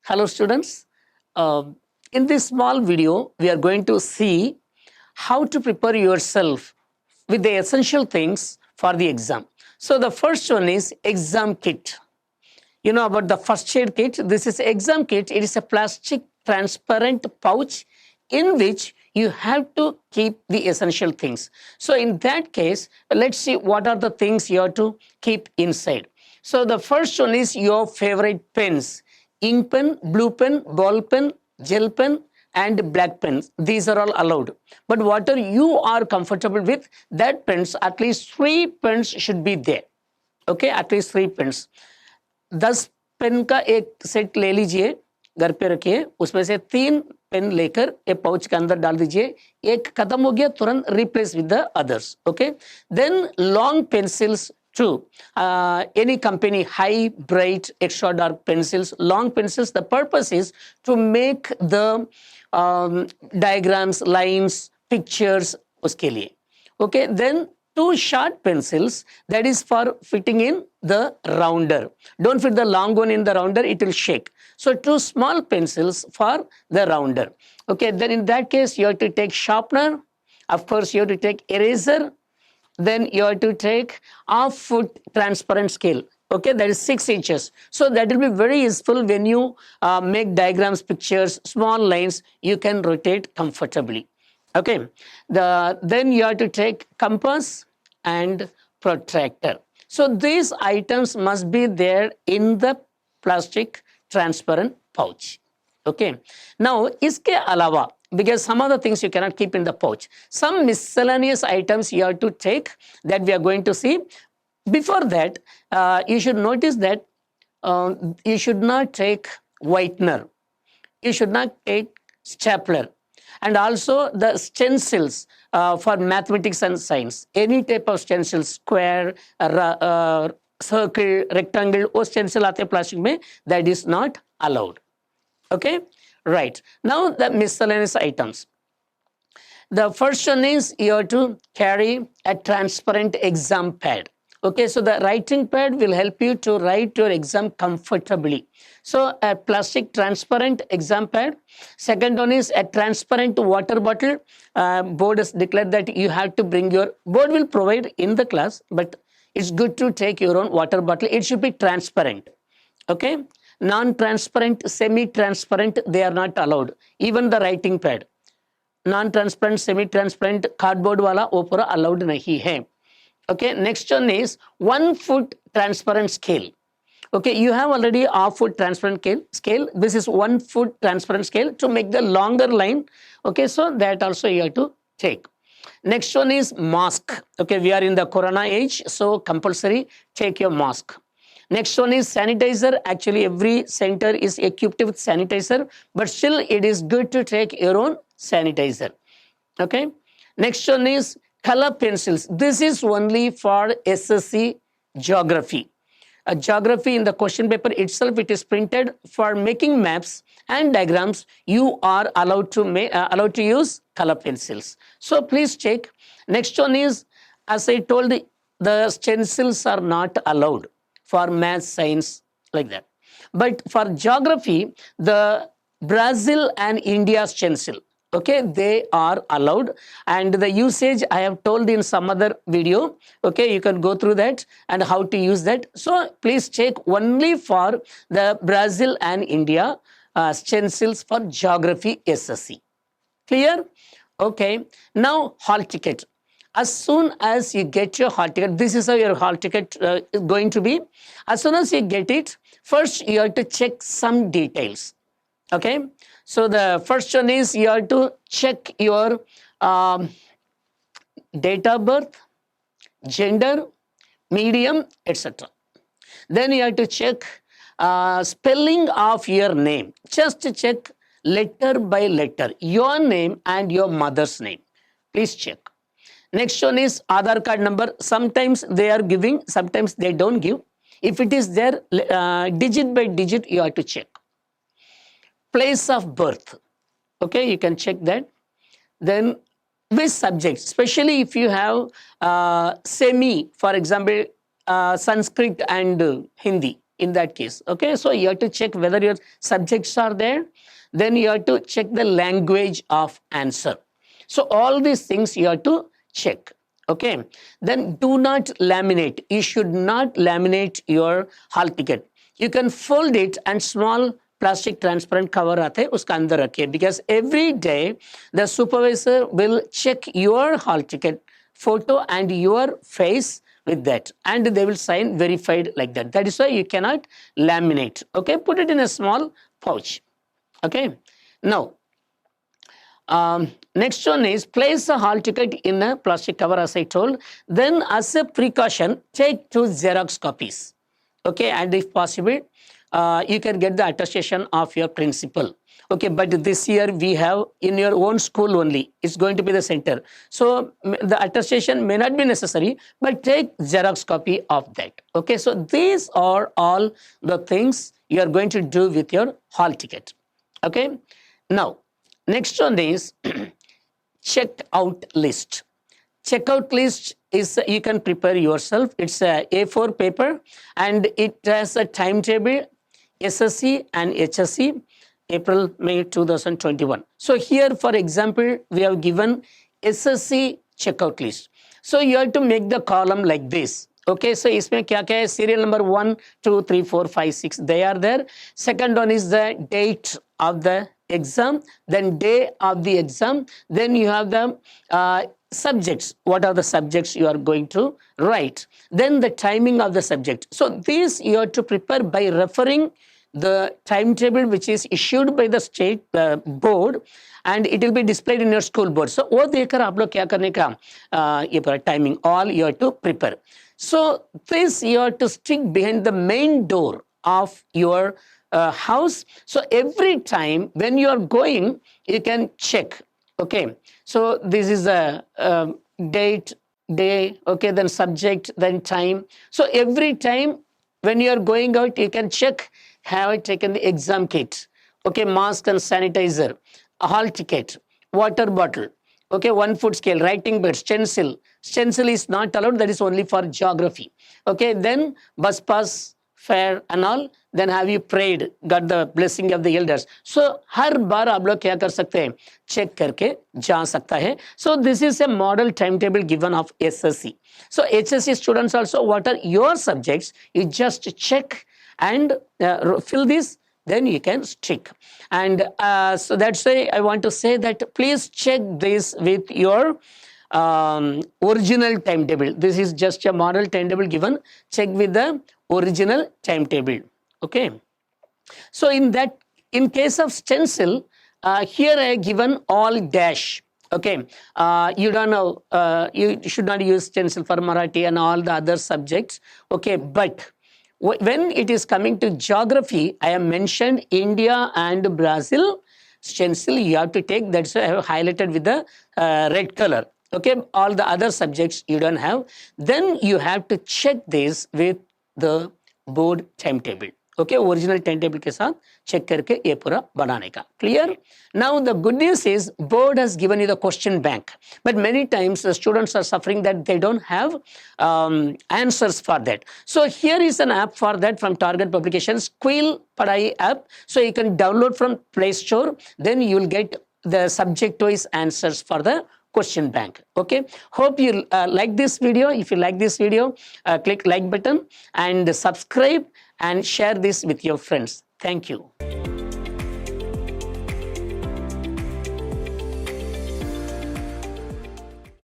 Hello students. Um, in this small video, we are going to see how to prepare yourself with the essential things for the exam. So the first one is exam kit. You know about the first aid kit. This is exam kit. It is a plastic transparent pouch in which you have to keep the essential things. So in that case, let's see what are the things you have to keep inside. So the first one is your favorite pens: ink pen, blue pen, ball pen, gel pen, and black pens. These are all allowed. But whatever you are comfortable with, that pens, at least 3 pens should be there. Okay, at least 3 pens. 10 pen का एक set ले लीजिए, घर पे रखिए, उसमें से 3 pen लेकर एक पाउच के अंदर डाल दीजिए. एक खत्म हो गया, तुरंत replace with the others. Okay, then long pencils too. Any company, high, bright, extra dark pencils, long pencils. The purpose is to make the diagrams, lines, pictures उसके लिए. Okay, then 2 short pencils, that is for fitting in the rounder. Don't fit the long one in the rounder, it will shake. So 2 small pencils for the rounder. Okay, then in that case you have to take sharpener. Of course you have to take eraser. Then you have to take half-foot transparent scale. Okay, that is 6 inches. So that will be very useful when you make diagrams, pictures, small lines. You can rotate comfortably. Okay, then you have to take compass and protractor. So these items must be there in the plastic transparent pouch. Okay, now iske alawa, because some other things you cannot keep in the pouch, some miscellaneous items you have to take that we are going to see. Before that, you should notice that you should not take whitener, you should not take stapler, and also the stencils for mathematics and science. Any type of stencil, square, circle, rectangle, वो stencil आते हैं plastic में, that is not allowed. Okay, right. Now the miscellaneous items. The first one is you have to carry a transparent exam pad. Okay, so the writing pad will help you to write your exam comfortably. So a plastic transparent exam pad. Second one is a transparent water bottle. Board has declared that you have to bring your, board will provide in the class, but it's good to take your own water bottle. It should be transparent. Okay, non-transparent, semi-transparent, they are not allowed. Even the writing pad, non-transparent, semi-transparent, cardboard wala वो पूरा allowed नहीं है. Okay, next one is 1 foot transparent scale. Okay, you have already half-foot transparent scale. This is 1 foot transparent scale to make the longer line. Okay, so that also you have to take. Next one is mask. Okay, we are in the corona age, so compulsory take your mask. Next one is sanitizer. Actually, every center is equipped with sanitizer, but still it is good to take your own sanitizer. Okay. Next one is color pencils. This is only for SSC geography. Geography, in the question paper itself, it is printed. For making maps and diagrams, you are allowed to use color pencils. So please check. Next one is, as I told, the stencils are not allowed for math, science, like that. But for geography, the Brazil and India stencil, okay, they are allowed. And the usage I have told in some other video. Okay, you can go through that and how to use that. So please check only for the Brazil and India stencils for geography SSC. Clear? Okay. Now hall ticket. As soon as you get your hall ticket, this is how your hall ticket is going to be. As soon as you get it, first you have to check some details. Okay, so the first one is you have to check your date of birth, gender, medium, etc. Then you have to check spelling of your name. Just check letter by letter, your name and your mother's name. Please check. Next one is Aadhaar card number. Sometimes they are giving, sometimes they don't give. If it is there, digit by digit, you have to check. Place of birth. Okay, you can check that. Then which subject, especially if you have semi, for example, Sanskrit and Hindi, in that case. Okay, so you have to check whether your subjects are there. Then you have to check the language of answer. So all these things you have to check. Okay, then do not laminate. You should not laminate your hall ticket. You can fold it and small plastic transparent cover आते हैं उसका अंदर रखिए, because every day the supervisor will check your hall ticket photo and your face with that, and they will sign verified like that. That is why you cannot laminate. Okay, put it in a small pouch. Okay, now next one is place a hall ticket in a plastic cover, as I told. Then as a precaution, take 2 Xerox copies. Okay, and if possible, you can get the attestation of your principal. Okay, but this year we have in your own school only. It's going to be the center. So the attestation may not be necessary, but take Xerox copy of that. Okay, so these are all the things you are going to do with your hall ticket. Okay, now next one is checkout list. Checkout list is you can prepare yourself. It's a A4 paper and it has a timetable, SSC and HSC, April, May 2021. So here, for example, we have given SSC checkout list. So you have to make the column like this. Okay, so इसमें क्या क्या है? Serial number 1, 2, 3, 4, 5, 6. They are there. Second one is the date of the exam, then day of the exam. Then you have the subjects. What are the subjects you are going to write? Then the timing of the subject. So these you have to prepare by referring the timetable which is issued by the state board, and it will be displayed in your school board. So वो देखकर आप लोग क्या करने का ये पूरा timing all you have to prepare. So this you have to stick behind the main door of your house. So every time when you are going, you can check. Okay, so this is a date, day, okay, then subject, then time. So every time when you are going out, you can check, have I taken the exam kit? Okay, mask and sanitizer, a hall ticket, water bottle, okay, 1 foot scale, writing bed, stencil. Stencil is not allowed, that is only for geography. Okay, then bus pass, fare and all. Then have you prayed, got the blessing of the elders? So हर बार आप लोग क्या कर सकते हैं? Check करके जा सकता है. So this is a model timetable given of SSC. So HSC students also, what are your subjects? You just check and fill this, then you can stick. And so that's why I want to say that please check this with your original timetable. This is just a model timetable given. Check with the original timetable. Okay. So in case of stencil, here I have given all dash. Okay. You don't know, you should not use stencil for Marathi and all the other subjects. Okay. But when it is coming to geography, I have mentioned India and Brazil stencil you have to take. That's why I have highlighted with the red color. Okay, all the other subjects you don't have. Then you have to check this with the board timetable. Okay, original timetable के साथ check करके ये पूरा बनाने का. Clear? Now the good news is board has given you the question bank, but many times the students are suffering that they don't have answers for that. So here is an app for that from Target Publications, Quill Padhai app. So you can download from Play Store. Then you will get the subject-wise answers for the question bank. Okay, hope you like this video. If you like this video, click like button and subscribe and share this with your friends. Thank you.